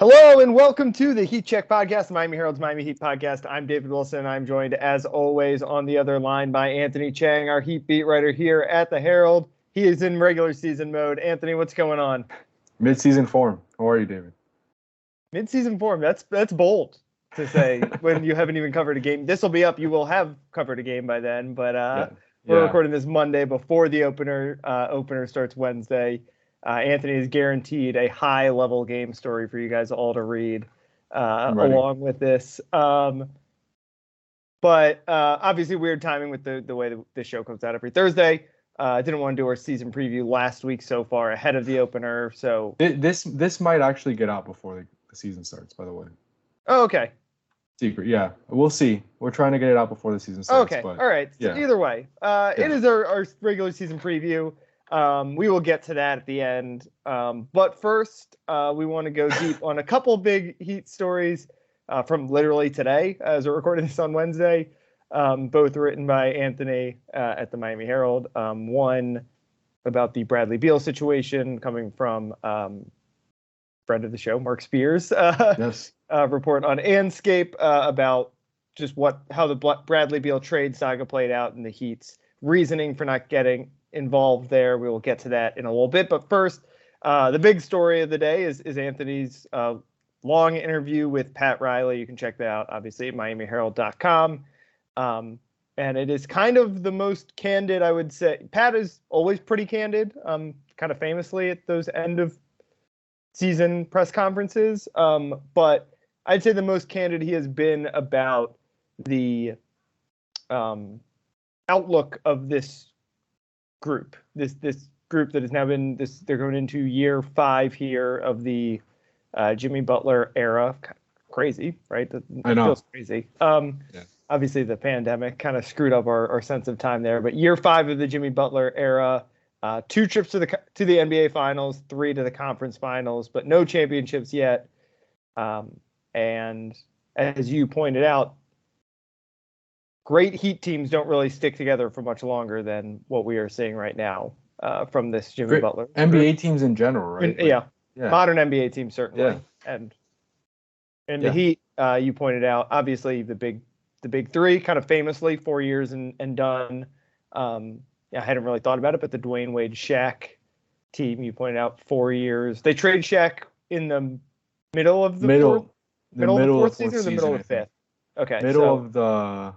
Hello and welcome to the Heat Check Podcast, the Miami Herald's Miami Heat Podcast. I'm David Wilson. I'm joined, as always, on the other line by Anthony Chang, our Heat beat writer here at the Herald. He is in regular season mode. Anthony, what's going on? Mid-season form. How are you, David? Mid-season form. That's bold to say when you haven't even covered a game. This will be up. You will have covered a game by then, but we're recording this Monday before the opener. Opener starts Wednesday. Anthony is guaranteed a high-level game story for you guys all to read along with this. But obviously weird timing with the way the show comes out every Thursday. Didn't want to do our season preview last week so far ahead of the opener. So this might actually get out before the season starts, by the way. Oh, okay. Secret, yeah. We'll see. We're trying to get it out before the season starts. Okay, but, all right. Yeah. So either way, it is our regular season preview. We will get to that at the end. But first, we want to go deep on a couple big Heat stories from literally today, as we're recording this on Wednesday, both written by Anthony at the Miami Herald. One about the Bradley Beal situation coming from friend of the show, Mark Spears, yes. Report on Anscape about just how the Bradley Beal trade saga played out and the Heat's reasoning for not getting involved there. We will get to that in a little bit, but first, the big story of the day is Anthony's long interview with Pat Riley. You can check that out, obviously, at MiamiHerald.com. And it is kind of the most candid, I would say. Pat is always pretty candid, kind of famously at those end of season press conferences. But I'd say the most candid he has been about the outlook of this group, this group that has now been they're going into year 5 here of the Jimmy Butler era. Crazy, right? I know. Feels crazy. Obviously the pandemic kind of screwed up our sense of time there, but year 5 of the Jimmy Butler era, 2 trips to the NBA finals, 3 to the conference finals, but no championships yet. And as you pointed out, great Heat teams don't really stick together for much longer than what we are seeing right now from this Jimmy Butler. NBA teams in general, right? Yeah. Modern NBA teams, certainly. Yeah. And the Heat, you pointed out, obviously the big 3, kind of famously 4 years and done. I hadn't really thought about it, but the Dwayne Wade Shaq team, you pointed out 4 years. They traded Shaq in the middle of the fourth season or the middle of the fifth? Okay. Middle of the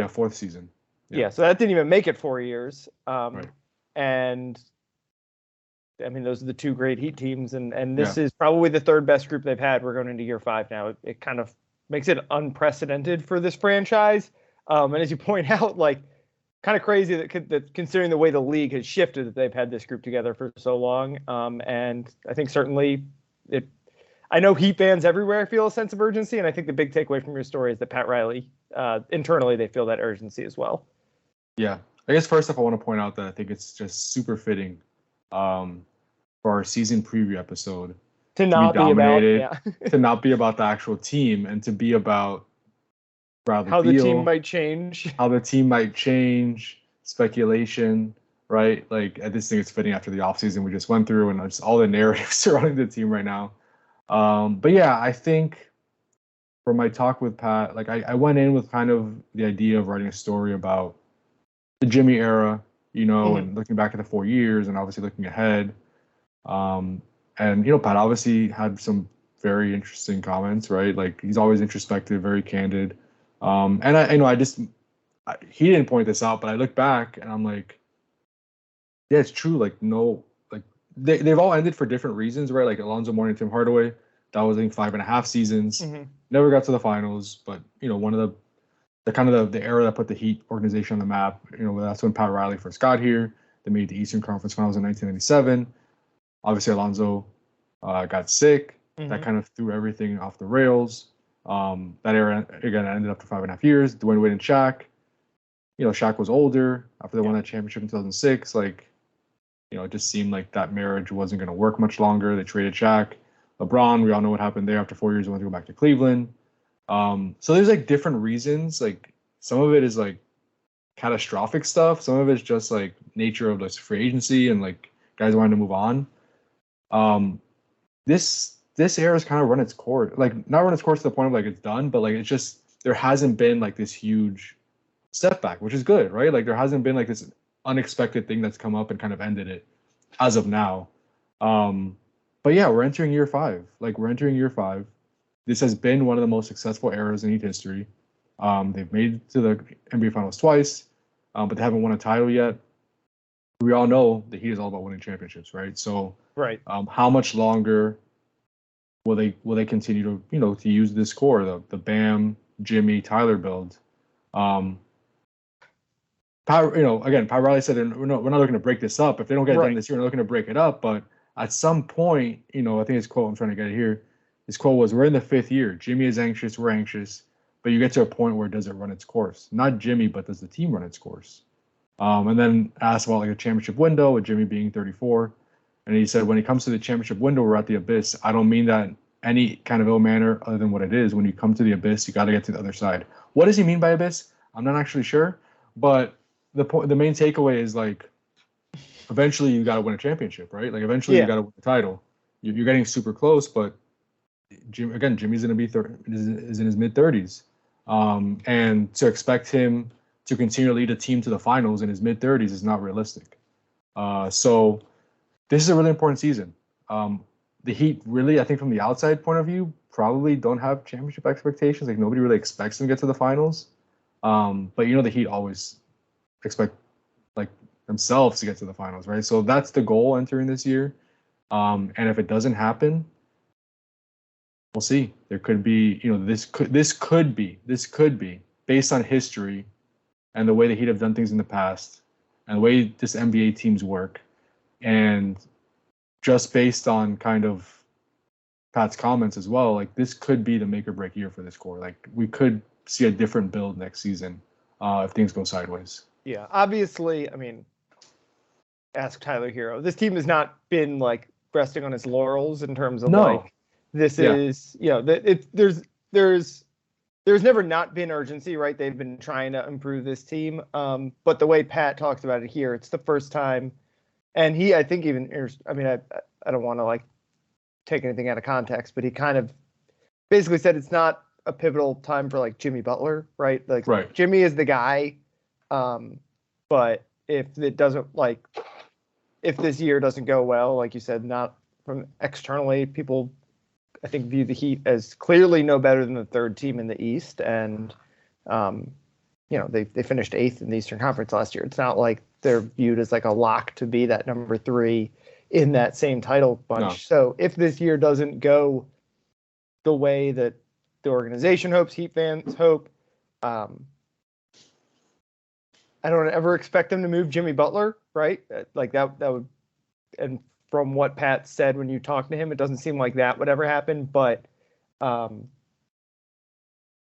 fourth season. Yeah, so that didn't even make it 4 years. Right. And I mean, those are the 2 great Heat teams, and this is probably the 3rd best group they've had. We're going into year 5 now. It kind of makes it unprecedented for this franchise. And as you point out, like, kind of crazy that considering the way the league has shifted, that they've had this group together for so long. And I think certainly I know Heat fans everywhere feel a sense of urgency, and I think the big takeaway from your story is that Pat Riley, internally, they feel that urgency as well. Yeah. I guess first off, I want to point out that I think it's just super fitting for our season preview episode to not be about to not be about the actual team and to be about Bradley Beal, the team might change, speculation, right? Like, I just think it's fitting after the offseason we just went through and just all the narratives surrounding the team right now. But yeah, I think for my talk with Pat, like I went in with kind of the idea of writing a story about the Jimmy era, and looking back at the 4 years and obviously looking ahead. And, Pat obviously had some very interesting comments, right? Like, he's always introspective, very candid. And he didn't point this out, but I look back and I'm like, yeah, it's true. Like, no, like they've all ended for different reasons, right? Like Alonzo Mourning and Tim Hardaway, that was, I think, 5.5 seasons. Never got to the finals, but one of the era that put the Heat organization on the map. That's when Pat Riley first got here. They made the Eastern Conference Finals in 1997. Obviously, Alonzo got sick. That kind of threw everything off the rails. That era again ended up to 5.5 years. Dwayne Wade and Shaq. Shaq was older after they won that championship in 2006. Like, it just seemed like that marriage wasn't going to work much longer. They traded Shaq. LeBron, we all know what happened there. After 4 years, he wanted to go back to Cleveland. So there's like different reasons. Like, some of it is like catastrophic stuff. Some of it's just like nature of like free agency and like guys wanting to move on. This this era has kind of run its course. Like not run its course to the point of like it's done, but like it's just there hasn't been like this huge setback, which is good, right? Like there hasn't been like this unexpected thing that's come up and kind of ended it as of now. But yeah, we're entering year 5. Like we're entering year 5. This has been one of the most successful eras in Heat history. They've made it to the NBA Finals twice, but they haven't won a title yet. We all know the Heat is all about winning championships, right? So, Right. How much longer will they continue to use this core, the Bam, Jimmy, Tyler build? Again, Pat Riley said we're not looking to break this up. If they don't get it done this year, we're not looking to break it up. But at some point, I think his quote, I'm trying to get it here. His quote was, "We're in the 5th year. Jimmy is anxious. We're anxious. But you get to a point where does it run its course? Not Jimmy, but does the team run its course?" And then asked about like a championship window with Jimmy being 34. And he said, when it comes to the championship window, we're at the abyss. I don't mean that any kind of ill manner other than what it is. When you come to the abyss, you got to get to the other side. What does he mean by abyss? I'm not actually sure. But the main takeaway is like, eventually you got to win a championship, right? Like eventually you got to win the title. You're getting super close, but Jimmy's going to be is in his mid 30s, and to expect him to continue to lead a team to the finals in his mid 30s is not realistic. So this is a really important season. The Heat really, I think, from the outside point of view, probably don't have championship expectations. Like nobody really expects them to get to the finals. But the Heat always expect like themselves to get to the finals, right? So that's the goal entering this year. And if it doesn't happen, we'll see. There could be, this could be based on history and the way the Heat have done things in the past and the way this NBA teams work, and just based on kind of Pat's comments as well, like this could be the make or break year for this core. Like we could see a different build next season if things go sideways. Yeah, obviously, I mean, ask Tyler Hero. This team has not been like resting on its laurels in terms of like this is there's never not been urgency, right? They've been trying to improve this team, but the way Pat talks about it here, it's the first time, and I think even I don't want to like take anything out of context, but he kind of basically said it's not a pivotal time for like Jimmy Butler, right? Like Jimmy is the guy, but if this year doesn't go well, like you said, not from externally, people I think view the Heat as clearly no better than the 3rd team in the East, and they finished 8th in the Eastern Conference last year. It's not like they're viewed as like a lock to be that number 3 in that same title bunch. No. So if this year doesn't go the way that the organization hopes, Heat fans hope, I don't ever expect them to move Jimmy Butler, right? Like that would, and from what Pat said when you talked to him, it doesn't seem like that would ever happen, but a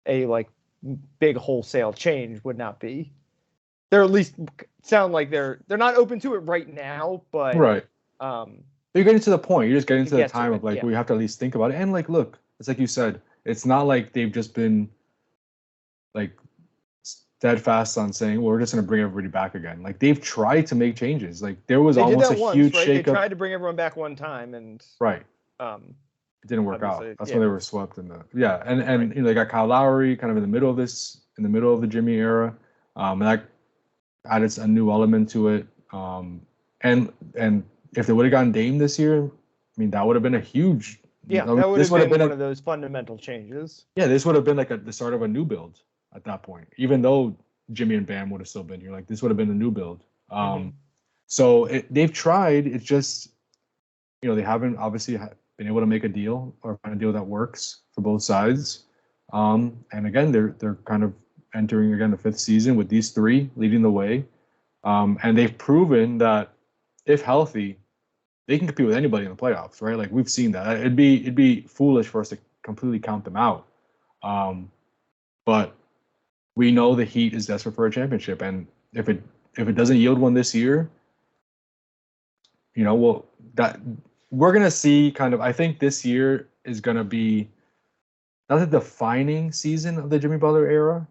like big wholesale change would not be. They're at least sound like they're not open to it right now, but right. You're getting to the point. You're just getting to the time of like where you have to at least think about it. And like, look, it's like you said, it's not like they've just been like steadfast on saying, well, we're just going to bring everybody back again. Like they've tried to make changes. Like there was almost a huge shakeup. They tried to bring everyone back one time, and it didn't work out. That's when they were swept in the and they got Kyle Lowry kind of in the middle of the Jimmy era, and that added a new element to it. And if they would have gotten Dame this year, I mean that would have been a huge. Yeah, that would have been one of those fundamental changes. Yeah, this would have been like the start of a new build at that point. Even though Jimmy and Bam would have still been here, like this would have been a new build. So they've tried. It's just, they haven't obviously been able to make a deal or find a deal that works for both sides. And again, they're kind of entering again the 5th season with these 3 leading the way. And they've proven that if healthy, they can compete with anybody in the playoffs, right? Like we've seen that. It'd be foolish for us to completely count them out. But we know the Heat is desperate for a championship, and if it doesn't yield one this year, that we're gonna see kind of. I think this year is gonna be not the defining season of the Jimmy Butler era,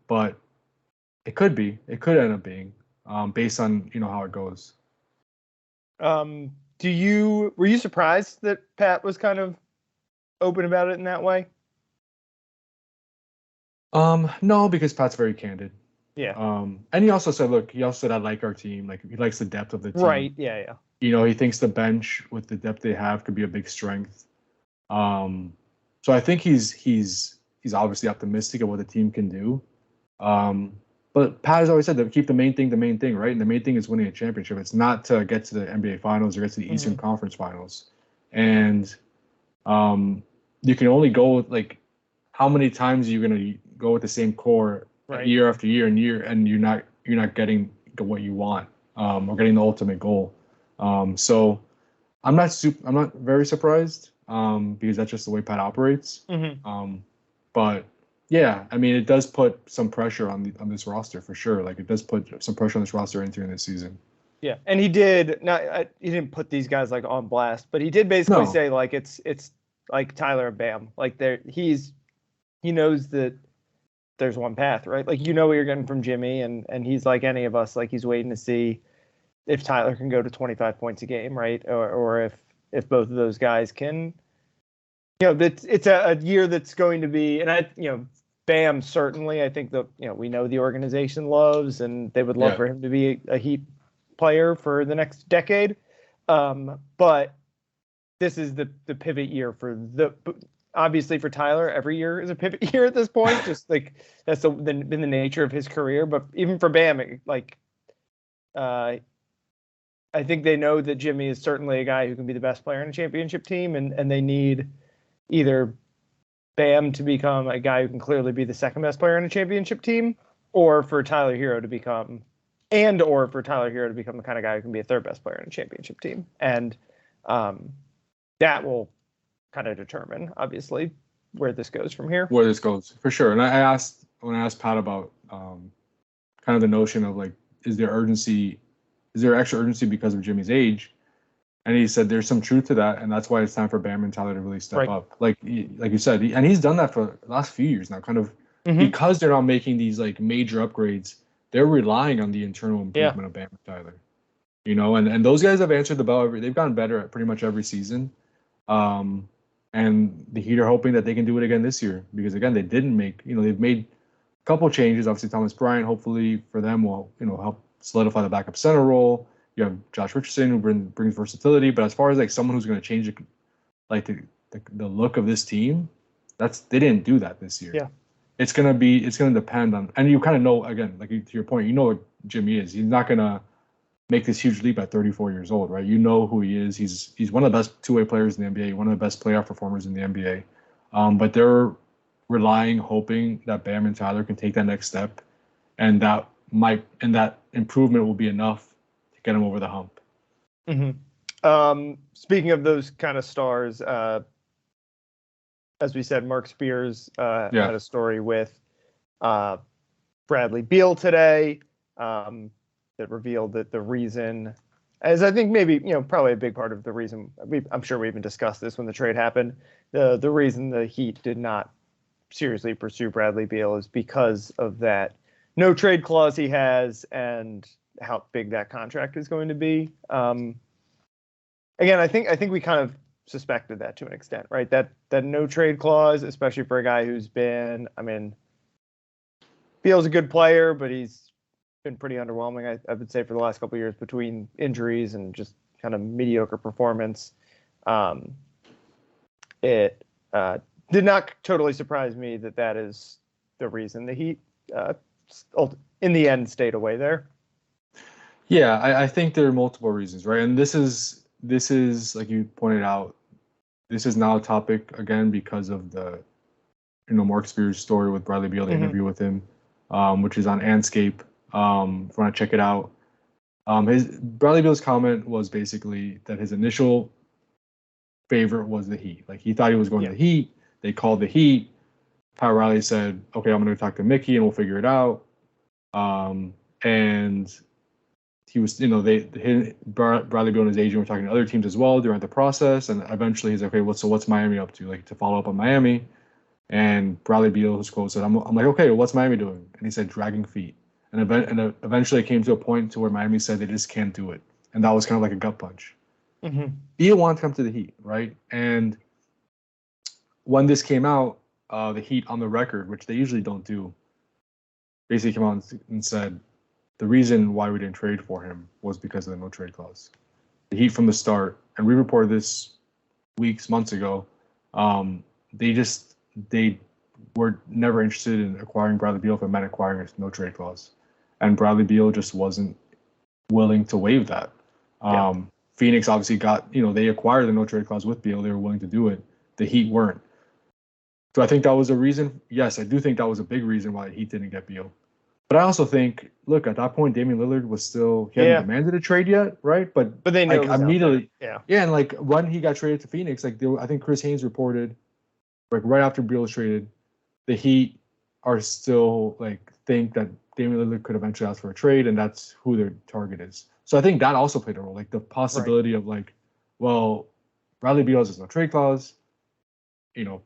but it could be. It could end up being based on how it goes. Were you surprised that Pat was kind of open about it in that way? No, because Pat's very candid. Yeah. And he also said, look, I like our team. Like he likes the depth of the team. Right. Yeah. He thinks the bench with the depth they have could be a big strength. So I think he's obviously optimistic of what the team can do. But Pat has always said that keep the main thing, right? And the main thing is winning a championship. It's not to get to the NBA Finals or get to the Eastern Conference Finals. And you can only go with, like, how many times are you going to go with the same core year after year and you're not getting what you want or getting the ultimate goal. So I'm not very surprised because that's just the way Pat operates. But yeah, I mean, it does put some pressure on this roster for sure. Like, it does put some pressure on this roster entering this season. Yeah, and he didn't put these guys like on blast, but he did basically say like it's like Tyler and Bam, like he knows that there's one path, right? Like, what you're getting from Jimmy, and he's like any of us, like he's waiting to see if Tyler can go to 25 points a game, right? Or if both of those guys can, it's a year that's going to be, and Bam certainly, I think we know the organization loves, and they would love for him to be a Heat player for the next decade. But this is the pivot year obviously for Tyler. Every year is a pivot year at this point, just like that's been the nature of his career. But even for Bam, I think they know that Jimmy is certainly a guy who can be the best player in a championship team, and they need either Bam to become a guy who can clearly be the second best player in a championship team, or for Tyler Hero to become the kind of guy who can be a third best player in a championship team. And that will kind of determine, obviously, where this goes from here. Where this goes, for sure. And when I asked Pat about kind of the notion of, like, is there extra urgency because of Jimmy's age? And he said there's some truth to that, and that's why it's time for Bam and Tyler to really step up. Like you said, and he's done that for the last few years now, kind of because they're not making these like major upgrades. They're relying on the internal improvement of Bam and Tyler. And those guys have answered the bell. They've gotten better at pretty much every season. And the Heat are hoping that they can do it again this year because, again, they didn't make, they've made a couple changes. Obviously, Thomas Bryant, hopefully for them, will, help solidify the backup center role. You have Josh Richardson, who brings versatility. But as far as like someone who's going to change the look of this team, they didn't do that this year. Yeah. It's going to depend on, and you kind of know, again, like to your point, what Jimmy is. He's not going to make this huge leap at 34 years old, right? You know who he is. He's one of the best two-way players in the NBA, one of the best playoff performers in the NBA. But they're hoping that Bam and Tyler can take that next step, and that improvement will be enough to get him over the hump. Speaking of those kind of stars, as we said, Mark Spears had a story with Bradley Beal today. That revealed that the reason, as I think maybe, probably a big part of the reason, I'm sure we even discussed this when the trade happened, the reason the Heat did not seriously pursue Bradley Beal is because of that no trade clause he has and how big that contract is going to be. Again, I think we kind of suspected that to an extent, right? That no trade clause, especially for a guy who's been, Beal's a good player, but he's been pretty underwhelming, I would say, for the last couple of years between injuries and just kind of mediocre performance. It did not totally surprise me that is the reason the Heat, in the end, stayed away there. Yeah, I think there are multiple reasons, right? And this is like you pointed out, this is now a topic again because of the Mark Spears story with Bradley Beal, the interview with him, which is on Anscape. If you want to check it out, Bradley Beal's comment was basically that his initial favorite was the Heat. Like, he thought he was going to the Heat. They called the Heat. Pat Riley said, "Okay, I'm going to talk to Mickey and we'll figure it out." And he was, Bradley Beal and his agent were talking to other teams as well during the process. And eventually he's like, "Okay, what's Miami up to?" Like, to follow up on Miami. And Bradley Beal, his quote said, I'm like, "Okay, what's Miami doing?" And he said, "Dragging feet." And eventually it came to a point to where Miami said they just can't do it. And that was kind of like a gut punch. Beal wanted to come to the Heat, right? And when this came out, the Heat on the record, which they usually don't do, basically came out and said the reason why we didn't trade for him was because of the no trade clause. The Heat from the start, and we reported this months ago, they were never interested in acquiring Bradley Beal if it meant acquiring a no trade clause, and Bradley Beal just wasn't willing to waive that. Phoenix obviously they acquired the no trade clause with Beal. They were willing to do it. The Heat weren't. Do I think that was a reason? Yes, I do think that was a big reason why the Heat didn't get Beal. But I also think, look, at that point, Damian Lillard was still, he hadn't demanded a trade yet, right? But they knew like immediately, and like when he got traded to Phoenix, like I think Chris Haynes reported, like right after Beal was traded, the Heat are still like think that Damian Lillard could eventually ask for a trade, and that's who their target is. So I think that also played a role, like the possibility of like, well, Bradley Beal has no trade clause, Damian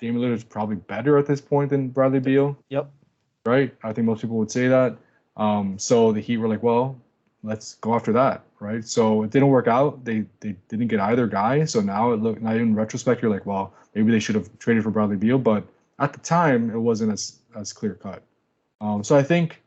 Lillard is probably better at this point than Bradley Beal. Yep. Right? I think most people would say that. So the Heat were like, well, let's go after that, right? So it didn't work out. They didn't get either guy. So now now in retrospect, you're like, well, maybe they should have traded for Bradley Beal. But at the time, it wasn't as clear cut. So I think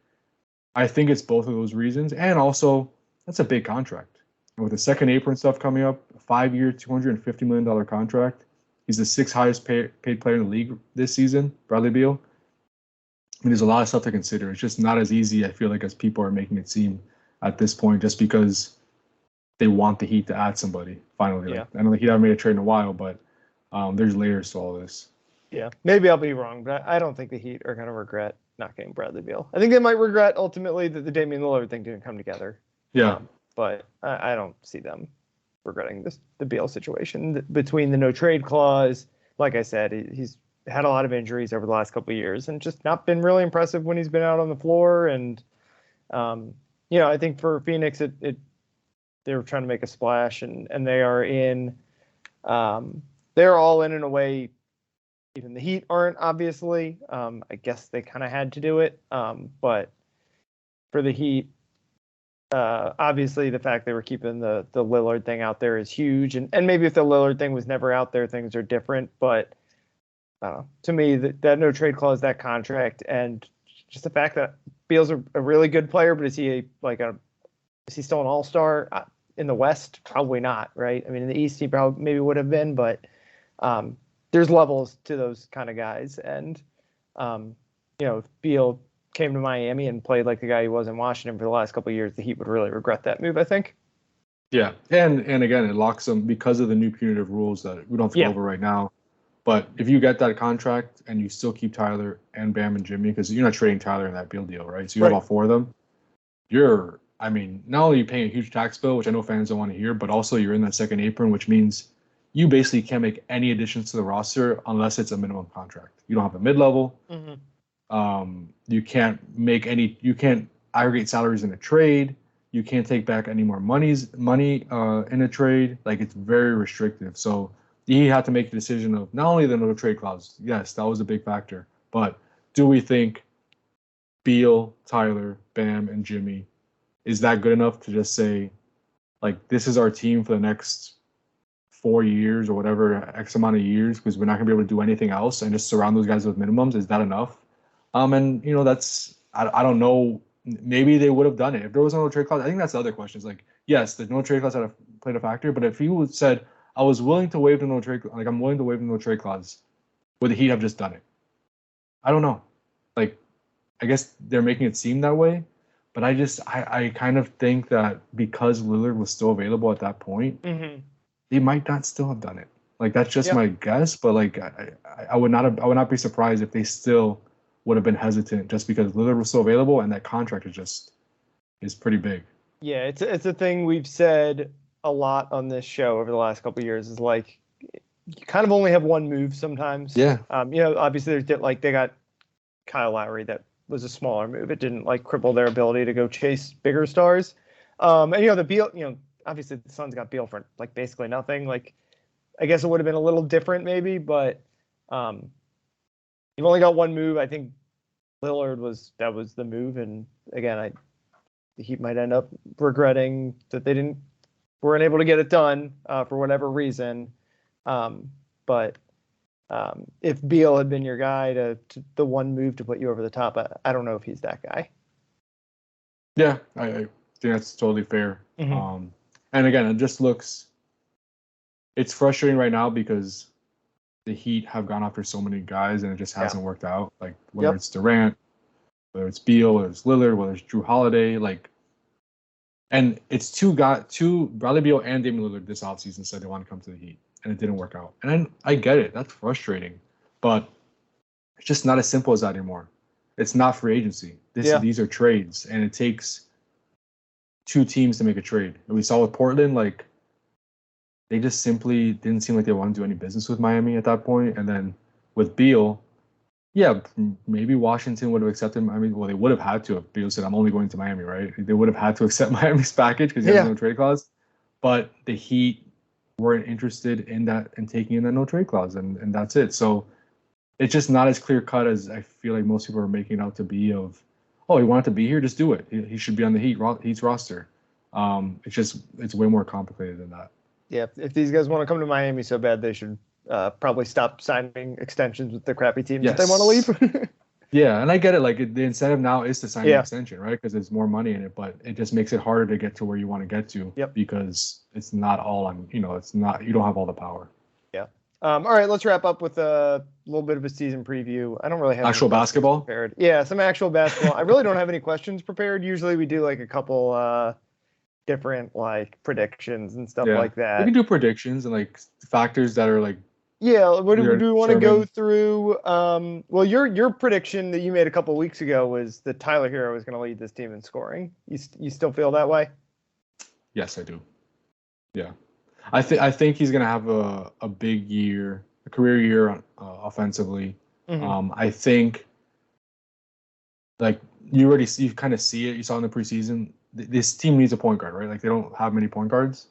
it's both of those reasons, and also that's a big contract. And with the second apron stuff coming up, a 5-year, $250 million contract. He's the 6th highest paid player in the league this season, Bradley Beal. I mean, there's a lot of stuff to consider. It's just not as easy, I feel like, as people are making it seem at this point, just because they want the Heat to add somebody, finally. Yeah. Like, I know the Heat haven't made a trade in a while, but there's layers to all this. Yeah, maybe I'll be wrong, but I don't think the Heat are going to regret not getting Bradley Beal. I think they might regret, ultimately, that the Damian Lillard thing didn't come together. Yeah. But I don't see them regretting the Beal situation. Between the no-trade clause, like I said, he's had a lot of injuries over the last couple of years and just not been really impressive when he's been out on the floor. And, I think for Phoenix, they were trying to make a splash, and they are they're all in a way. Even the Heat aren't, obviously. I guess they kind of had to do it. But for the Heat, obviously the fact they were keeping the Lillard thing out there is huge. And maybe if the Lillard thing was never out there, things are different. But to me, that no trade clause, that contract, and just the fact that Beal's a really good player, but is he still an all-star? In the West? Probably not, right? I mean, in the East, he probably maybe would have been, but there's levels to those kind of guys. And, if Beal came to Miami and played like the guy he was in Washington for the last couple of years, the Heat would really regret that move, I think. Yeah. And again, it locks them because of the new punitive rules that we don't have to go over right now. But if you get that contract and you still keep Tyler and Bam and Jimmy, because you're not trading Tyler in that Beal deal, right? So you have all 4 of them. Not only are you paying a huge tax bill, which I know fans don't want to hear, but also you're in that second apron, which means you basically can't make any additions to the roster unless it's a minimum contract. You don't have a mid-level. Mm-hmm. You can't aggregate salaries in a trade. You can't take back any more money in a trade. Like, it's very restrictive. So he had to make the decision of not only the no trade clause. Yes, that was a big factor. But do we think Beal, Tyler, Bam, and Jimmy is that good enough to just say, like, this is our team for the next 4 years or whatever, X amount of years, because we're not going to be able to do anything else, and just surround those guys with minimums? Is that enough? That's, I don't know. Maybe they would have done it if there was no trade clause. I think that's the other question. Is like, yes, the no trade clause played a factor, but if he would said, I was willing to waive the no trade, like, I'm willing to waive the no trade clause, would the Heat have just done it? I don't know. Like, I guess they're making it seem that way, but I kind of think that because Lillard was still available at that point, they might not still have done it. Like, that's just my guess, but like, I would not be surprised if they still would have been hesitant just because Lillard was still available and that contract is pretty big. Yeah, it's a thing we've said a lot on this show over the last couple of years, is like, you kind of only have one move sometimes. Yeah. Obviously they got Kyle Lowry. That was a smaller move. It didn't like cripple their ability to go chase bigger stars. And the Beal, obviously the Suns got Beal for like basically nothing. Like, I guess it would have been a little different maybe, but you've only got one move. I think Lillard was the move. And again, the Heat might end up regretting that they didn't weren't able to get it done for whatever reason. But if Beal had been your guy to the one move to put you over the top, I don't know if he's that guy. Yeah, I think that's totally fair. Mm-hmm. And again, it's frustrating right now because the Heat have gone after so many guys and it just hasn't worked out. Like whether it's Durant, whether it's Beal, whether it's Lillard, whether it's Drew Holiday, and it's two Bradley Beal and Damian Lillard this offseason said they want to come to the Heat, and it didn't work out. And then I get it, that's frustrating, but it's just not as simple as that anymore. It's not free agency. These are trades, and it takes two teams to make a trade. And we saw with Portland, like they just simply didn't seem like they wanted to do any business with Miami at that point. And then with Beal, yeah, maybe Washington would have accepted Miami. Well, they would have had to if Beal said, I'm only going to Miami, right? They would have had to accept Miami's package because he has no trade clause. But the Heat weren't interested in that and taking in that no trade clause, and that's it. So it's just not as clear cut as I feel like most people are making it out to be of, oh, he wanted to be here, just do it. He should be on the Heat's roster. It's way more complicated than that. Yeah, if these guys want to come to Miami so bad, they should probably stop signing extensions with the crappy teams if they want to leave. Yeah, and I get it. Like the incentive now is to sign an extension, right? Because there's more money in it, but it just makes it harder to get to where you want to get to because it's not all on, it's not, you don't have all the power. Yeah. All right, let's wrap up with a little bit of a season preview. I don't really have actual basketball prepared. Yeah, some actual basketball. I really don't have any questions prepared. Usually we do like a couple different like predictions and stuff like that. We can do predictions and like factors that are like. Yeah, what do we want to go through? Well, your prediction that you made a couple of weeks ago was that Tyler Hero was going to lead this team in scoring. You still feel that way? Yes, I do. Yeah, I think he's going to have a big year, a career year offensively. Mm-hmm. I think like you kind of see it. You saw in the preseason. This team needs a point guard, right? Like they don't have many point guards.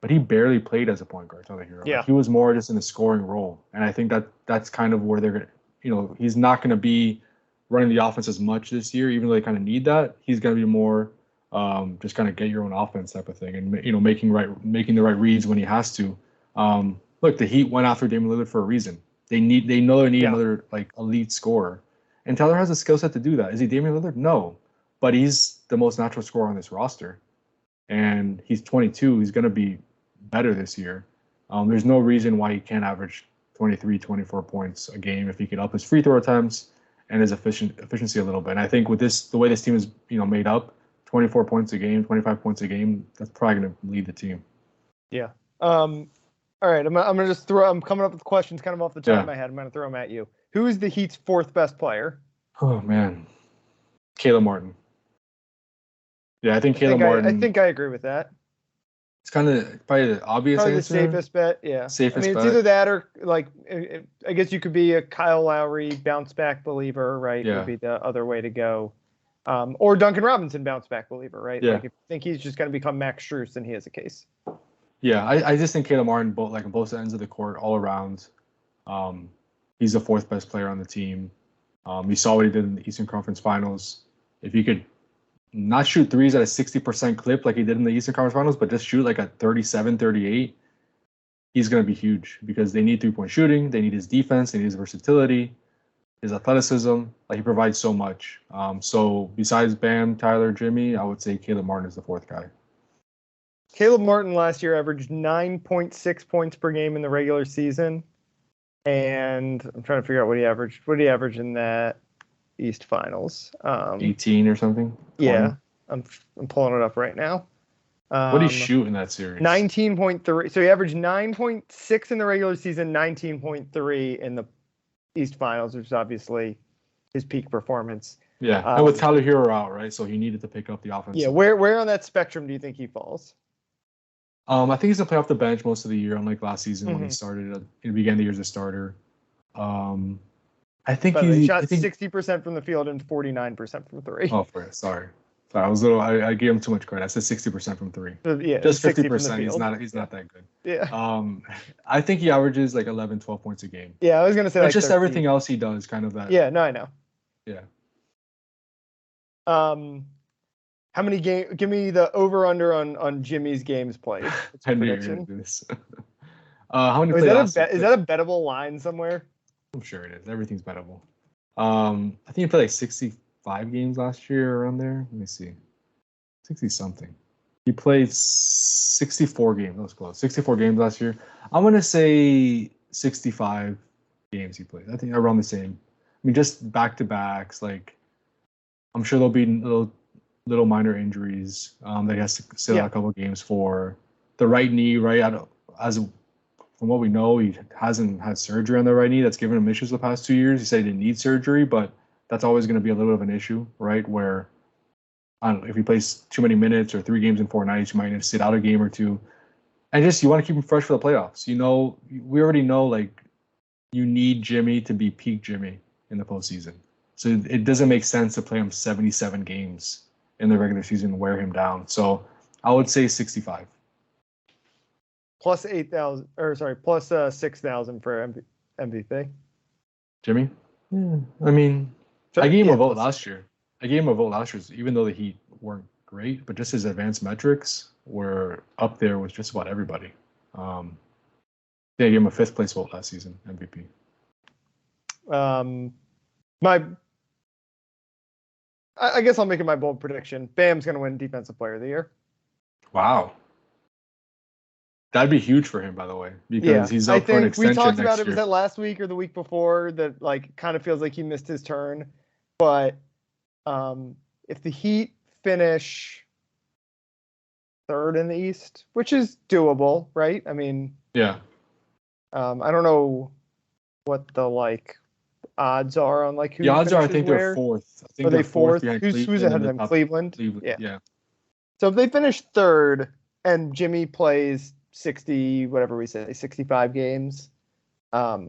But he barely played as a point guard, Tyler Hero. Yeah. Like, he was more just in the scoring role. And I think that's kind of where they're going to, he's not going to be running the offense as much this year, even though they kind of need that. He's going to be more just kind of get your own offense type of thing and, making the right reads when he has to. Look, the Heat went after Damian Lillard for a reason. They know they need another like elite scorer. And Tyler has a skill set to do that. Is he Damian Lillard? No. But he's the most natural scorer on this roster. And he's 22. He's going to be better this year. There's no reason why he can't average 23, 24 points a game if he could up his free throw attempts and his efficiency a little bit. And I think with the way this team is, made up, 24 points a game, 25 points a game, that's probably going to lead the team. Yeah. All right. I'm going to just I'm coming up with questions kind of off the top of my head. I'm going to throw them at you. Who is the Heat's fourth best player? Oh, man. Caleb Martin. Yeah, I think Caleb Martin. I think I agree with that. It's kind of probably the obvious answer. The safest bet, yeah. Safest bet. It's either that or like I guess you could be a Kyle Lowry bounce back believer, right? Yeah. Would be the other way to go. Or Duncan Robinson bounce back believer, right? Yeah. Like if you think he's just going to become Max Strus, then he has a case. Yeah, I just think Caleb Martin on both ends of the court, all around. He's the fourth best player on the team. You saw what he did in the Eastern Conference Finals. If you could not shoot threes at a 60% clip like he did in the Eastern Conference Finals, but just shoot like a 37, 38, he's going to be huge because they need three-point shooting. They need his defense. They need his versatility, his athleticism. Like he provides so much. So besides Bam, Tyler, Jimmy, I would say Caleb Martin is the fourth guy. Caleb Martin last year averaged 9.6 points per game in the regular season. And I'm trying to figure out what he averaged. What did he average in that East Finals? 18 or something. 20. Yeah, I'm pulling it up right now. What did he shoot in that series? 19.3. So he averaged 9.6 in the regular season, 19.3 in the East Finals, which is obviously his peak performance. Yeah, and with Tyler Hero out, right? So he needed to pick up the offense. Yeah, where on that spectrum do you think he falls? I think he's gonna play off the bench most of the year, unlike last season when he started. He began the year as a starter. I think he shot 60% from the field and 49% from three. Oh, sorry. I was I gave him too much credit. I said 60% from three. Yeah, just 50%. He's not that good. Yeah. I think he averages like 11, 12 points a game. Yeah, I was gonna say like just 13. Everything else he does, kind of that. Yeah, no, I know. Yeah. How many game? Give me the over under on Jimmy's games played. What's I your knew you were gonna prediction? do this. How many Oh, is played that a last year? is that a bettable line somewhere? I'm sure it is. Everything's bettable. I think he played like 65 games last year around there. Let me see. 60 something. He played 64 games. That was close. 64 games last year. I'm gonna say 65 games he played. I think around the same. I mean, just back to backs. Like, I'm sure there'll be little minor injuries that he has to sit out a couple of games for. The right knee, right? From what we know, he hasn't had surgery on the right knee. That's given him issues the past 2 years. He said he didn't need surgery, but that's always going to be a little bit of an issue, right? Where I don't know, if he plays too many minutes or 3 games in 4 nights, you might need to sit out a game or two. And just you want to keep him fresh for the playoffs. We already know like you need Jimmy to be peak Jimmy in the postseason. So it doesn't make sense to play him 77 games in the regular season and wear him down. So I would say 65. Plus 8,000, or sorry, plus 6,000 for MVP. Jimmy? Yeah, I mean, So, I gave him a vote plus- last year. Even though the Heat weren't great, but just his advanced metrics were up there with just about everybody. I gave him a 5th place vote last season, MVP. I guess I'll make it my bold prediction. Bam's going to win Defensive Player of the Year. Wow. That'd be huge for him, by the way, because he's up for an extension we talked next about year. it. Was that last week or the week before that like kind of feels like he missed his turn? But if the Heat finish 3rd in the East, which is doable, right? I mean, yeah. I don't know what the like odds are on like who The odds are, I finishes think where. they're 4th. I think Are they they're 4th 4th? behind Who's Cleveland ahead in of the them? top. Cleveland? Yeah. So if they finish 3rd and Jimmy plays 60, whatever we say, 65 games, like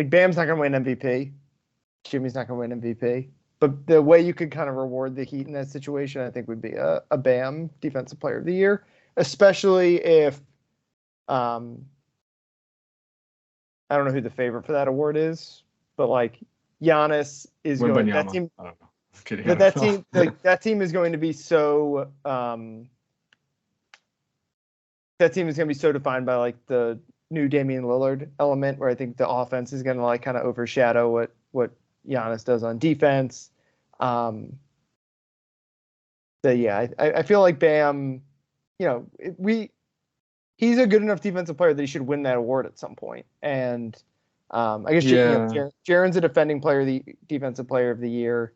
Bam's not going to win MVP. Jimmy's not going to win MVP. But the way you could kind of reward the Heat in that situation, I think, would be a Bam Defensive Player of the Year, especially if I don't know who the favorite for that award is, but like Giannis is going. That team, I don't know. I'm kidding. that team, like that team is going to be so. That team is going to be so defined by like the new Damian Lillard element, where I think the offense is going to like kind of overshadow what Giannis does on defense. I feel like Bam, he's a good enough defensive player that he should win that award at some point. And I guess Jaren's a defending defensive player of the year.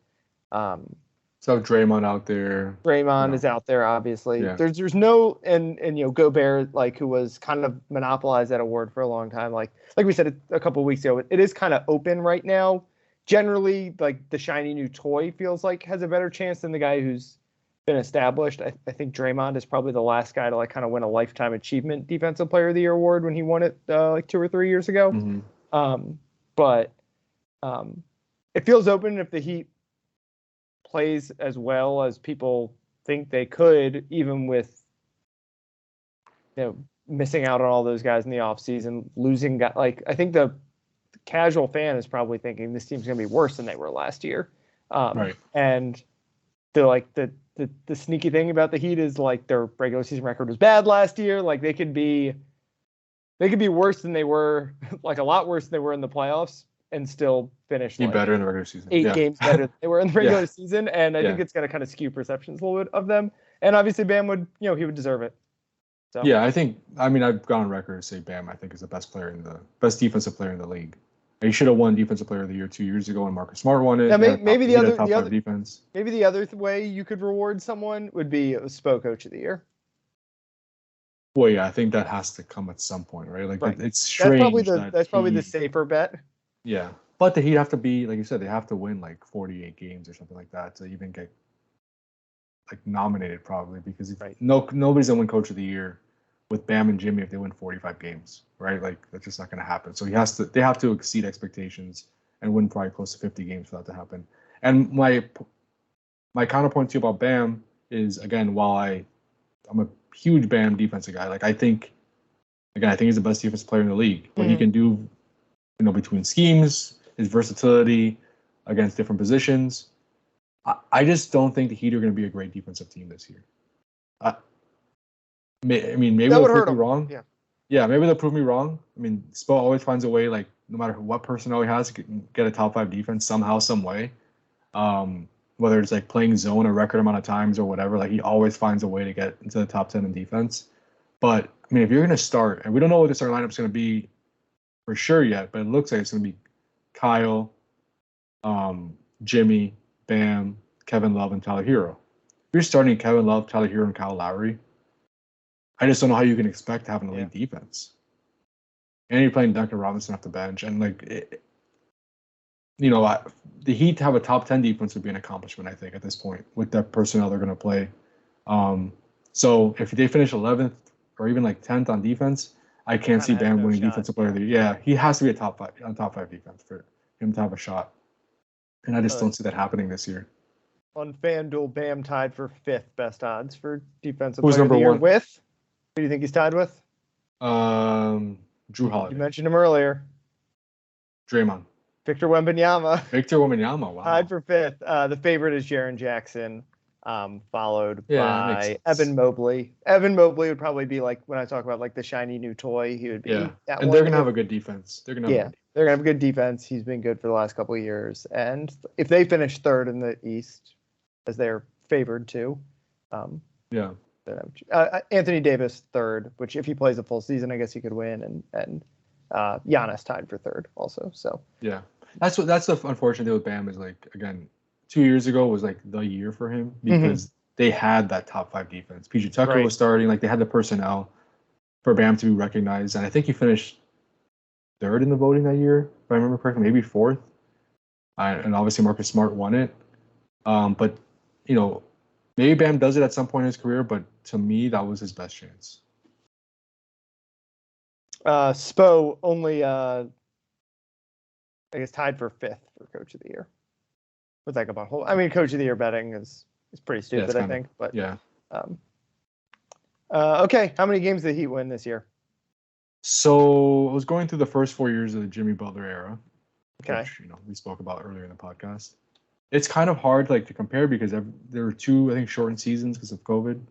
So Draymond out there. Draymond is out there, obviously. Yeah. There's no and Gobert, like, who was kind of monopolized that award for a long time. Like we said a couple of weeks ago, it is kind of open right now. Generally, like the shiny new toy feels like has a better chance than the guy who's been established. I think Draymond is probably the last guy to like kind of win a lifetime achievement defensive player of the year award when he won it like 2 or 3 years ago. Mm-hmm. But it feels open if the Heat plays as well as people think they could, even with missing out on all those guys in the offseason, losing guys. Like, I think the casual fan is probably thinking this team's going to be worse than they were last year. Right. And the sneaky thing about the Heat is like their regular season record was bad last year. Like they could be worse than they were, like a lot worse than they were in the playoffs, and still finish like better in the regular season. 8 games better than they were in the regular season. And I think Yeah. it's going to kind of skew perceptions a little bit of them. And obviously Bam would, he would deserve it. So Yeah, I've gone on record to say Bam, I think, is the best defensive player in the league. He should have won Defensive Player of the Year 2 years ago when Marcus Smart won it. Yeah, maybe the other defense. Maybe the other way you could reward someone would be a SPO Coach of the Year. Well, yeah, I think that has to come at some point, right? Like Right. It's strange. That's probably the safer bet. Yeah, but the Heat have to be, like you said, they have to win like 48 games or something like that to even get like nominated, probably, because nobody's gonna win Coach of the Year with Bam and Jimmy if they win 45 games, right? Like that's just not going to happen. So they have to exceed expectations and win probably close to 50 games for that to happen. And my counterpoint to you about Bam is, again, while I'm a huge Bam defensive guy, like I think he's the best defensive player in the league. What he can do, between schemes, his versatility against different positions. I just don't think the Heat are going to be a great defensive team this year. I mean, maybe That they'll would prove hurt me him. wrong. Yeah, maybe they'll prove me wrong. I mean, Spo always finds a way, like no matter what personnel he has, to get a top 5 defense somehow, some way. Whether it's like playing zone a record amount of times or whatever, like he always finds a way to get into the top 10 in defense. But I mean, if you're going to start, and we don't know what the starting lineup's going to be for sure yet, but it looks like it's going to be Kyle, Jimmy, Bam, Kevin Love, and Tyler Hero. If you're starting Kevin Love, Tyler Hero, and Kyle Lowry, I just don't know how you can expect to have an elite defense. And you're playing Duncan Robinson off the bench, and like, the Heat to have a top 10 defense would be an accomplishment, I think, at this point with the personnel they're going to play. So if they finish 11th or even like 10th on defense, I can't see Bam winning defensive player of the year. Yeah, he has to be a top 5 defense for him to have a shot. And I just don't see that happening this year. On FanDuel, Bam tied for 5th best odds for defensive Who's player of the year number 1? with? Who do you think he's tied with? Jrue Holiday. You mentioned him earlier. Draymond. Victor Wembanyama. Wow. Tied for 5th. The favorite is Jaren Jackson, followed by Evan Mobley. Evan Mobley would probably be like, when I talk about like the shiny new toy, he would be that and one. They're going to have a good defense. They're going to have a good defense. He's been good for the last couple of years. And if they finish 3rd in the East, as they're favored to, Anthony Davis 3rd, which if he plays a full season, I guess he could win, and Giannis tied for 3rd also. So that's the unfortunate thing with Bam is, like, again, 2 years ago was like the year for him because they had that top 5 defense. PJ Tucker was starting, like they had the personnel for Bam to be recognized, and I think he finished 3rd in the voting that year, if I remember correctly, maybe 4th. And obviously Marcus Smart won it. But maybe Bam does it at some point in his career, but to me, that was his best chance. Spo only, I guess, tied for 5th for Coach of the Year. What's that about? I mean, Coach of the Year betting is pretty stupid, I think. But okay, how many games did Heat win this year? So I was going through the first 4 years of the Jimmy Butler era, which we spoke about earlier in the podcast. It's kind of hard to compare because there were 2, I think, shortened seasons because of COVID.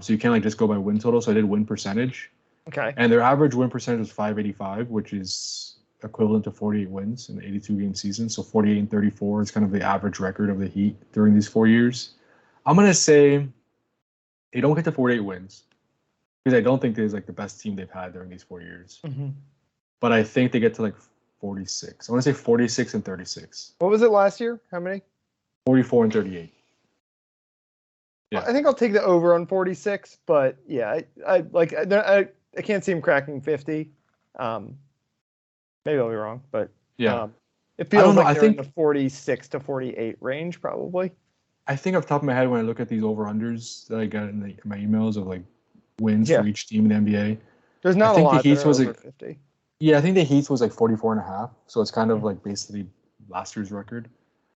So you can't just go by win total. So I did win percentage. Okay. And their average win percentage was .585, which is equivalent to 48 wins in an 82-game season. So 48-34 is kind of the average record of the Heat during these 4 years. I'm going to say they don't get to 48 wins because I don't think they're the best team they've had during these 4 years. Mm-hmm. But I think they get to 46. I want to say 46-36. What was it last year? How many? 44-38. Yeah. I think I'll take the over on 46, but yeah, I can't see him cracking 50. Maybe I'll be wrong, but it feels they're in the 46 to 48 range probably. I think off the top of my head, when I look at these over-unders that I got in my emails of wins for each team in the NBA, there's not a lot that are over 50. Yeah, I think the Heat was 44.5, so it's kind of basically last year's record.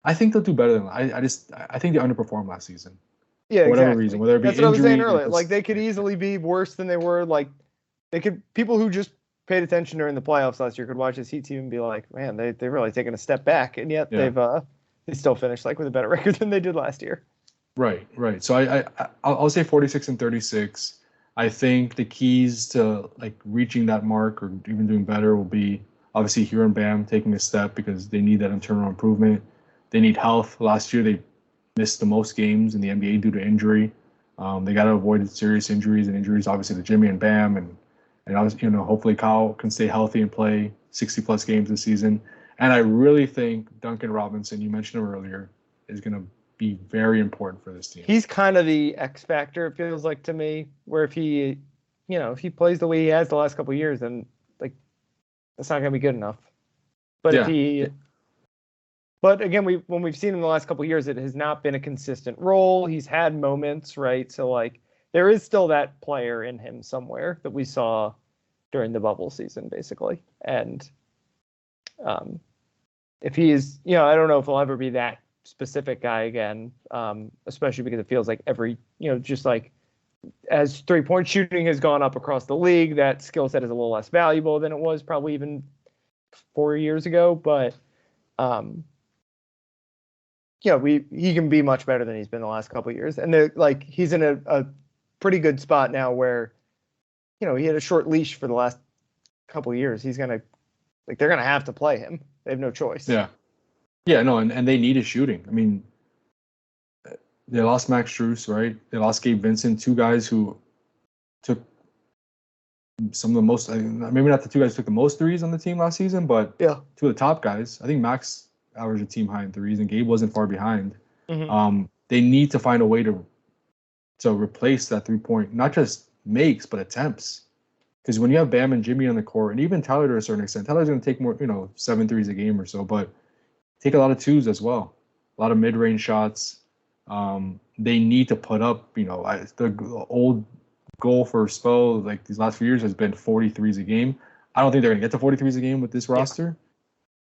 I think they'll do better than that. I think they underperformed last season. Yeah, for whatever reason, whether it be that's injury, what I was saying earlier. They could easily be worse than they were. People who just paid attention during the playoffs last year could watch this Heat team and be like, man, they've really taken a step back, and yet they still finished with a better record than they did last year. Right. So I'll say 46-36. I think the keys to reaching that mark or even doing better will be obviously Hero and Bam taking a step because they need that internal improvement. They need health. Last year they missed the most games in the NBA due to injury. They got to avoid serious injuries obviously to Jimmy and Bam and obviously hopefully Kyle can stay healthy and play 60 plus games this season. And I really think Duncan Robinson, you mentioned him earlier, is going to be very important for this team. He's kind of the X factor, it feels like to me, where if he plays the way he has the last couple of years, then that's not going to be good enough. But But again, when we've seen him the last couple of years, it has not been a consistent role. He's had moments, right? So there is still that player in him somewhere that we saw during the bubble season, basically. And if he is, I don't know if he'll ever be that specific guy again, especially because it feels like every, just as 3-point shooting has gone up across the league, that skill set is a little less valuable than it was probably even 4 years ago. But he can be much better than he's been the last couple of years. And they're like, he's in a pretty good spot now where, he had a short leash for the last couple of years. He's they're gonna have to play him. They have no choice. Yeah. Yeah, no, and they need his shooting. I mean, they lost Max Strus, right? They lost Gabe Vincent, two guys who took some of the most, maybe not the two guys who took the most threes on the team last season, but two of the top guys. I think Max averaged a team high in threes, and Gabe wasn't far behind. Mm-hmm. They need to find a way to replace that 3-point, not just makes, but attempts. Because when you have Bam and Jimmy on the court, and even Tyler to a certain extent, Tyler's going to take more, 7 threes a game or so, but take a lot of twos as well. A lot of mid-range shots. They need to put up, the old goal for Spo, like these last few years, has been 43s a game. I don't think they're going to get to 43s a game with this roster,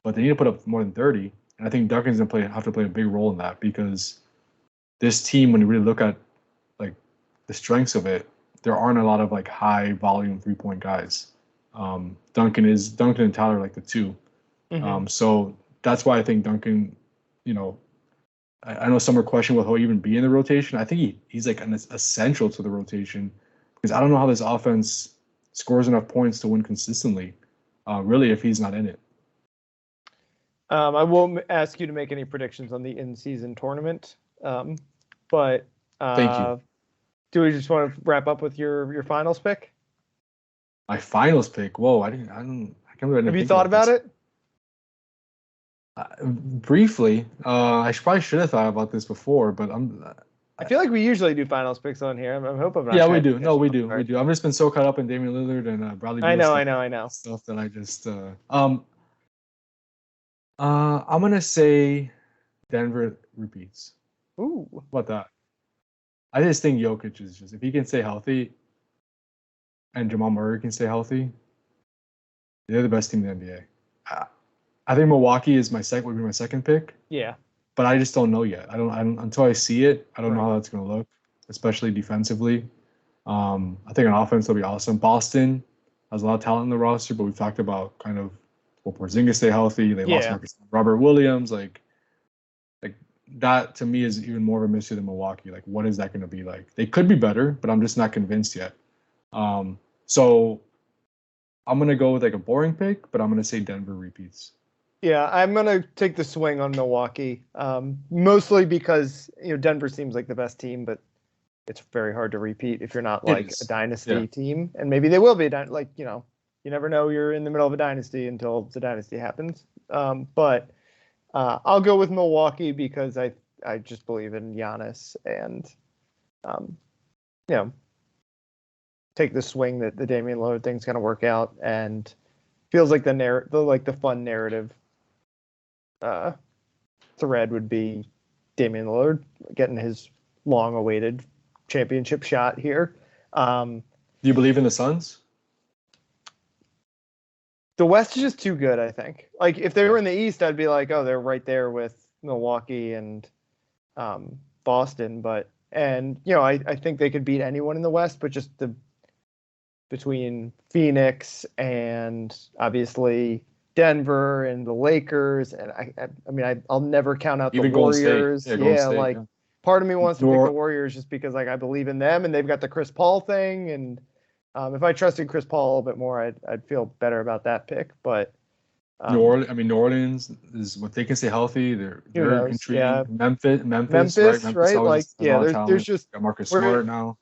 but they need to put up more than 30. And I think Duncan's going to have to play a big role in that, because this team, when you really look at like the strengths of it, there aren't a lot of like high volume 3-point guys. Duncan and Tyler like the two. Mm-hmm. So that's why I think Duncan, I know some are questioning will he even be in the rotation. I think he's like essential to the rotation, because I don't know how this offense scores enough points to win consistently, really, if he's not in it. I won't ask you to make any predictions on the in-season tournament, but thank you. Do we just want to wrap up with your finals pick? My finals pick? Whoa, I can't believe I didn't. Have you thought about it? Briefly, I probably should have thought about this before, but I feel like we usually do finals picks on here. I'm hoping. Yeah, we do. No, we do. We do. I've just been so caught up in Damian Lillard and Bradley Beal. I know. Stuff that I just. I'm gonna say Denver repeats. Ooh. What about that? I just think Jokic is if he can stay healthy, and Jamal Murray can stay healthy, they're the best team in the NBA. I think Milwaukee would be my second pick. Yeah. But I just don't know yet. I don't until I see it. I don't know how that's going to look, especially defensively. I think on offense they'll be awesome. Boston has a lot of talent in the roster, but we've talked about kind of will Porzingis stay healthy? They lost Robert Williams. Like that to me is even more of a mystery than Milwaukee. Like, what is that going to be like? They could be better, but I'm just not convinced yet. So I'm going to go with like a boring pick, but I'm going to say Denver repeats. Yeah, I'm going to take the swing on Milwaukee, mostly because, Denver seems like the best team, but it's very hard to repeat if you're not like a dynasty team. And maybe they will be, you never know you're in the middle of a dynasty until the dynasty happens. But I'll go with Milwaukee because I just believe in Giannis and, take the swing that the Damian Lillard thing's going to work out, and feels like the fun narrative thread would be Damian Lillard getting his long-awaited championship shot here. Do you believe in the Suns? The West is just too good, I think. Like, if they were in the East, I'd be like, oh, they're right there with Milwaukee and Boston. I think they could beat anyone in the West, but just between Phoenix and obviously Denver and the Lakers, and I'll never count out the Warriors. Part of me wants to pick the Warriors just because I believe in them and they've got the Chris Paul thing, and if I trusted Chris Paul a little bit more, I'd feel better about that pick. But New Orleans is what they can stay healthy. They're intriguing. Yeah. Memphis, right? There's just Marcus Smart now.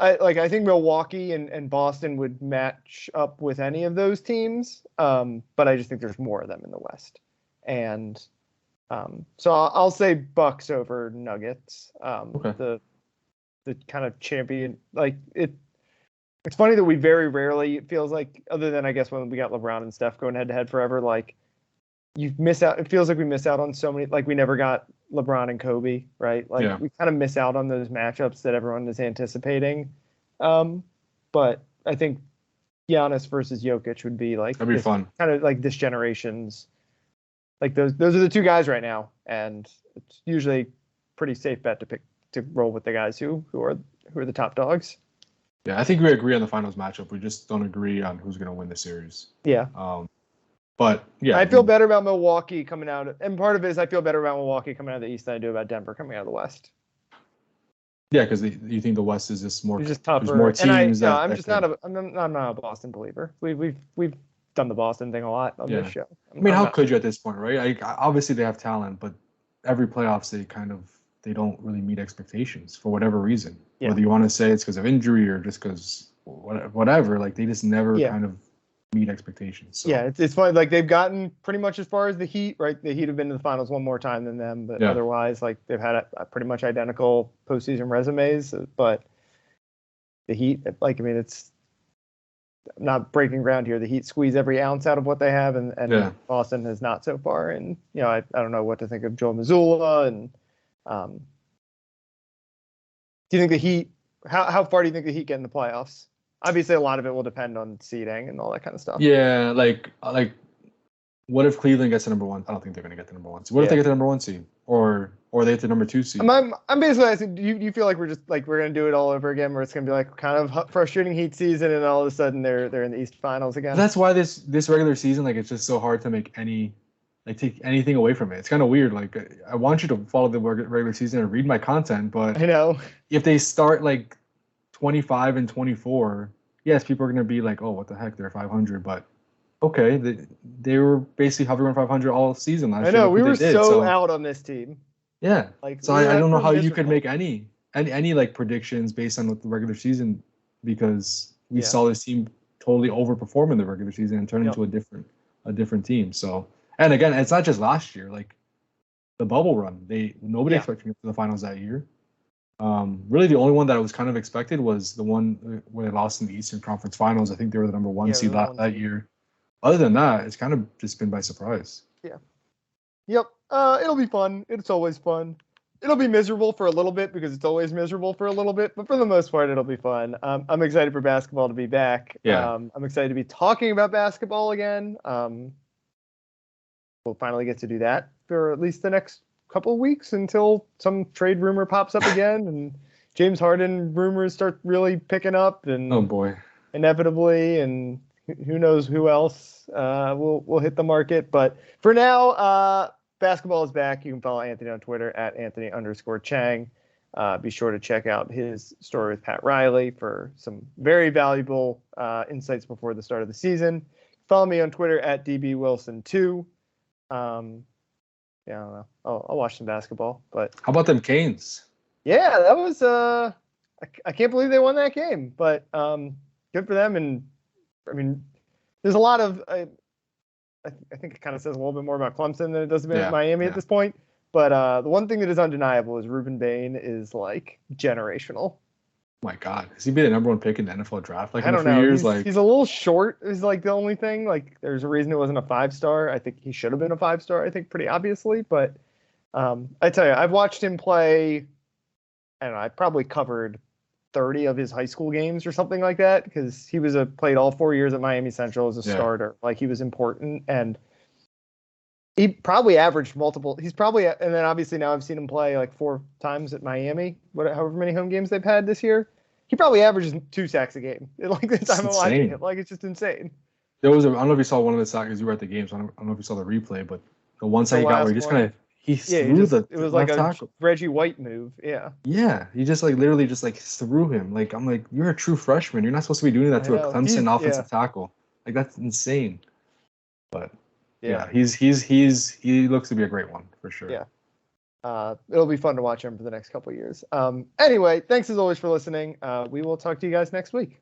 I think Milwaukee and Boston would match up with any of those teams, but I just think there's more of them in the West, and so I'll say Bucks over Nuggets. The kind of champion, it's funny that we very rarely, it feels like, other than I guess when we got LeBron and Steph going head to head forever, like you miss out. It feels like we miss out on so many. Like we never got LeBron and Kobe, right? We kind of miss out on those matchups that everyone is anticipating. But I think Giannis versus Jokic would be like that'd be fun. Kind of like this generation's. Like those are the two guys right now, and it's usually pretty safe bet to roll with the guys who are the top dogs. Yeah, I think we agree on the finals matchup. We just don't agree on who's going to win the series. Yeah. But yeah, I feel better about Milwaukee coming out, and part of it is I feel better about Milwaukee coming out of the East than I do about Denver coming out of the West. Yeah, because you think the West is just more, it's just tougher. there's more teams I'm not a Boston believer. We've done the Boston thing a lot on this show. I mean, how could you at this point, right? Like, obviously they have talent, but every playoffs they don't really meet expectations for whatever reason. Yeah. Whether you want to say it's because of injury or just because whatever, like they just never kind of meet expectations. So. Yeah, it's funny. Like they've gotten pretty much as far as the Heat, right? The Heat have been to the finals one more time than them, but otherwise, like they've had a pretty much identical postseason resumes. But the Heat, like, I mean, it's not breaking ground here. The Heat squeeze every ounce out of what they have, and Boston has not so far. And I don't know what to think of Joe Mazzulla. And do you think the Heat? How far do you think the Heat get in the playoffs? Obviously, a lot of it will depend on seeding and all that kind of stuff. Yeah, like what if Cleveland gets the number one? I don't think they're going to get the number one seed. What if they get the number one seed, or they get the number two seed? I'm basically asking, do you feel like we're going to do it all over again, where it's going to be like kind of frustrating Heat season, and all of a sudden they're in the East Finals again? That's why this regular season, like, it's just so hard to make take anything away from it. It's kind of weird. Like, I want you to follow the regular season and read my content, but I know if they start like 25 and 24, yes, people are going to be like, oh, what the heck, they're 500, but okay, they were basically hovering 500 all season last year. I know, we were so out on this team. Yeah, like, so I don't know how you could make any like predictions based on the regular season, because we saw this team totally overperform in the regular season and turn into a different team. So, and again, it's not just last year, like the bubble run, nobody expected to get to the finals that year. Really, the only one that was kind of expected was the one where they lost in the Eastern Conference Finals. I think they were the number one seed that year. Other than that, it's kind of just been by surprise. Yeah. Yep. It'll be fun. It's always fun. It'll be miserable for a little bit because it's always miserable for a little bit, but for the most part, it'll be fun. I'm excited for basketball to be back. Yeah. I'm excited to be talking about basketball again. We'll finally get to do that for at least the next couple of weeks until some trade rumor pops up again and James Harden rumors start really picking up, and oh boy, inevitably, and who knows who else will hit the market. But for now, basketball is back. You can follow Anthony on Twitter at Anthony_Chang. Be sure to check out his story with Pat Riley for some very valuable insights before the start of the season. Follow me on Twitter at DBWilson2. Yeah, I don't know. I'll watch some basketball. But how about them Canes? Yeah, that was I can't believe they won that game. But good for them. And I mean, there's a lot of I think it kind of says a little bit more about Clemson than it does about Miami at this point. But the one thing that is undeniable is Ruben Bain is like generational. Oh my God, has he been the number one pick in the NFL draft? Like, I don't know. He's a little short. Is like the only thing. Like, there's a reason it wasn't a 5-star. I think he should have been a 5-star. I think pretty obviously. But I tell you, I've watched him play. I don't know. I probably covered 30 of his high school games or something like that, because he played all 4 years at Miami Central as a starter. Like, he was important, and he probably averaged multiple. And then obviously now I've seen him play like 4 times at Miami, however many home games they've had this year. He probably averages 2 sacks a game. Like, the time I'm watching it, like, it's just insane. I don't know if you saw one of the sacks, you were at the game, so I don't know if you saw the replay, but the one sack he got where he just kind of it was like a tackle. Reggie White move. Yeah. Yeah, he just like literally just like threw him. Like, I'm like, you're a true freshman. You're not supposed to be doing that to a Clemson offensive tackle. Like, that's insane. But yeah, he looks to be a great one for sure. Yeah. It'll be fun to watch him for the next couple of years. Anyway, thanks as always for listening. We will talk to you guys next week.